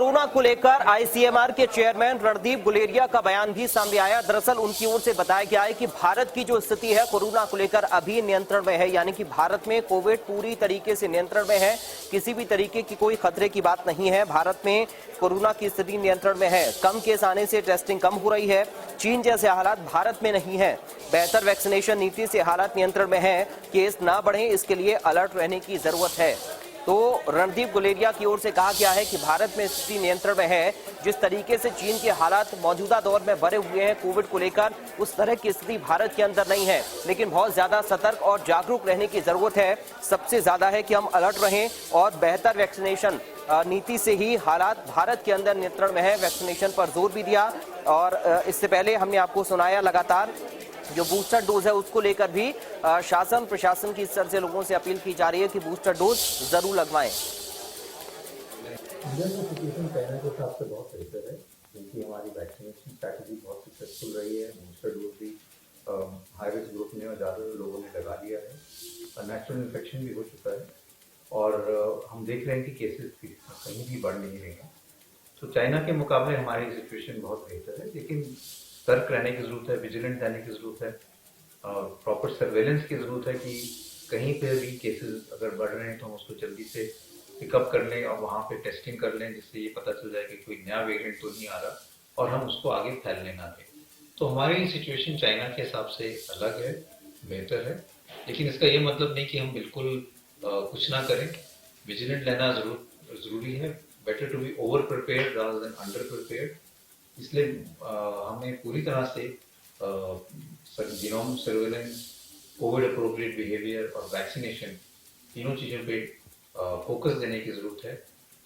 Corona को लेकर ICMR के चेयरमैन रणदीप गुलेरिया का बयान भी सामने आया। दरअसल उनकी ओर से बताया गया है कि भारत की जो स्थिति है कोरोना को लेकर अभी नियंत्रण में है, यानी कि भारत में कोविड पूरी तरीके से नियंत्रण में है, किसी भी तरीके की कोई खतरे की बात नहीं है। भारत में कोरोना की स्थिति नियंत्रण में है, कम केस आने से टेस्टिंग कम हो रही है, चीन जैसे हालात भारत में नहीं है, बेहतर वैक्सीनेशन नीति से हालात नियंत्रण में है, केस ना बढ़े इसके लिए अलर्ट रहने की जरूरत है। तो रणदीप गुलेरिया की ओर से कहा गया है कि भारत में स्थिति नियंत्रण में है। जिस तरीके से चीन के हालात मौजूदा दौर में बढ़े हुए हैं कोविड को लेकर, उस तरह की स्थिति भारत के अंदर नहीं है, लेकिन बहुत ज्यादा सतर्क और जागरूक रहने की जरूरत है। सबसे ज्यादा है कि हम अलर्ट रहें और बेहतर वैक्सीनेशन नीति से ही हालात भारत के अंदर नियंत्रण में है। वैक्सीनेशन पर जोर भी दिया और इससे पहले हमने आपको सुनाया लगातार जो बूस्टर डोज है उसको लेकर भी शासन प्रशासन की स्तर से लोगों से अपील की जा रही है कि बूस्टर डोज जरूर लगवाएं। इंडिया की सिचुएशन चाइना के हिसाब से बहुत बेहतर है, क्योंकि हमारी वैक्सीनेशन स्ट्रैटेजी बहुत सक्सेसफुल रही है। बूस्टर डोज भी हाई रिस्क ग्रुप में और ज़्यादा लोगों ने लगा लिया है। नेचुरल इन्फेक्शन भी हो चुका है और हम देख रहे हैं कि केसेस कहीं भी बढ़ नहीं रहे हैं। तो चाइना के मुकाबले हमारी सिचुएशन बहुत बेहतर है, लेकिन सतर्क रहने की जरूरत है, विजिलेंट रहने की जरूरत है और प्रॉपर सर्वेलेंस की जरूरत है कि कहीं पे भी केसेस अगर बढ़ रहे हैं तो हम उसको जल्दी से पिकअप कर लें और वहाँ पे टेस्टिंग कर लें, जिससे ये पता चल जाए कि कोई नया वेरिएंट तो नहीं आ रहा और हम उसको आगे फैलने ना दें। तो हमारी सिचुएशन चाइना के हिसाब से अलग है, बेहतर है, लेकिन इसका ये मतलब नहीं कि हम बिल्कुल कुछ ना करें। विजिलेंट रहना जरूरी है। Better to be over prepared rather than under prepared. इसलिए हमें पूरी तरह से genome surveillance, covid appropriate behaviour और वैक्सीनेशन तीनों चीज़ों पे फोकस देने की ज़रूरत है,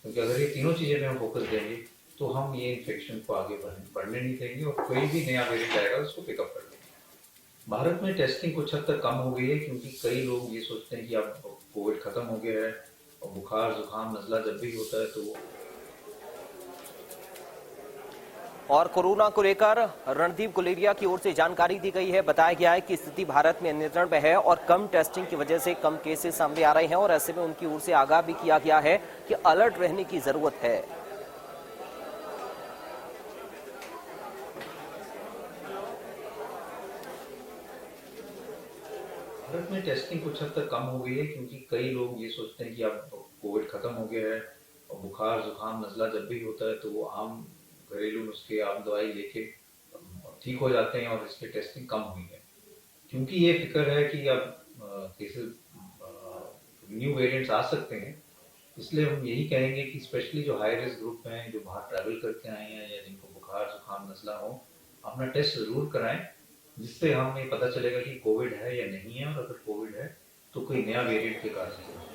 क्योंकि अगर ये तीनों चीज़ें पे हम फोकस देंगे तो हम ये इन्फेक्शन को आगे बढ़ने नहीं देंगे और कोई भी नया वेरिएंट आएगा उसको पिकअप कर लेंगे। भारत में टेस्टिंग कुछ हद तक कम हो गई है, क्योंकि कई लोग ये सोचते हैं कि अब कोविड खत्म हो गया है और बुखार जुकाम नज़ला जब भी होता है तो और कोरोना को लेकर रणदीप गुलेरिया की ओर से जानकारी दी गई है। बताया गया है कि स्थिति भारत में नियंत्रण में है और कम टेस्टिंग की वजह से कम केसेस सामने आ रहे हैं और ऐसे में उनकी ओर से आगाह भी किया गया है कि अलर्ट रहने की जरूरत है। भारत में टेस्टिंग कुछ हद तक कम हो गई है, क्योंकि कई लोग ये सोचते हैं कि अब कोविड खत्म हो गया है और बुखार जुकाम नज़ला जब भी होता है तो वो आम घरेलू नुस्खे आम दवाई लेके ठीक हो जाते हैं और इसकी टेस्टिंग कम हुई है। क्योंकि ये फिक्र है कि अब केसेस न्यू वेरिएंट्स आ सकते हैं, इसलिए हम यही कहेंगे कि स्पेशली जो हाई रिस्क ग्रुप हैं, जो बाहर ट्रैवल करके आए हैं या जिनको बुखार जुकाम नज़ला हो, अपना टेस्ट जरूर कराएं, जिससे हमें पता चलेगा कि कोविड है या नहीं है, और अगर कोविड है तो कोई नया वेरिएंट के कारण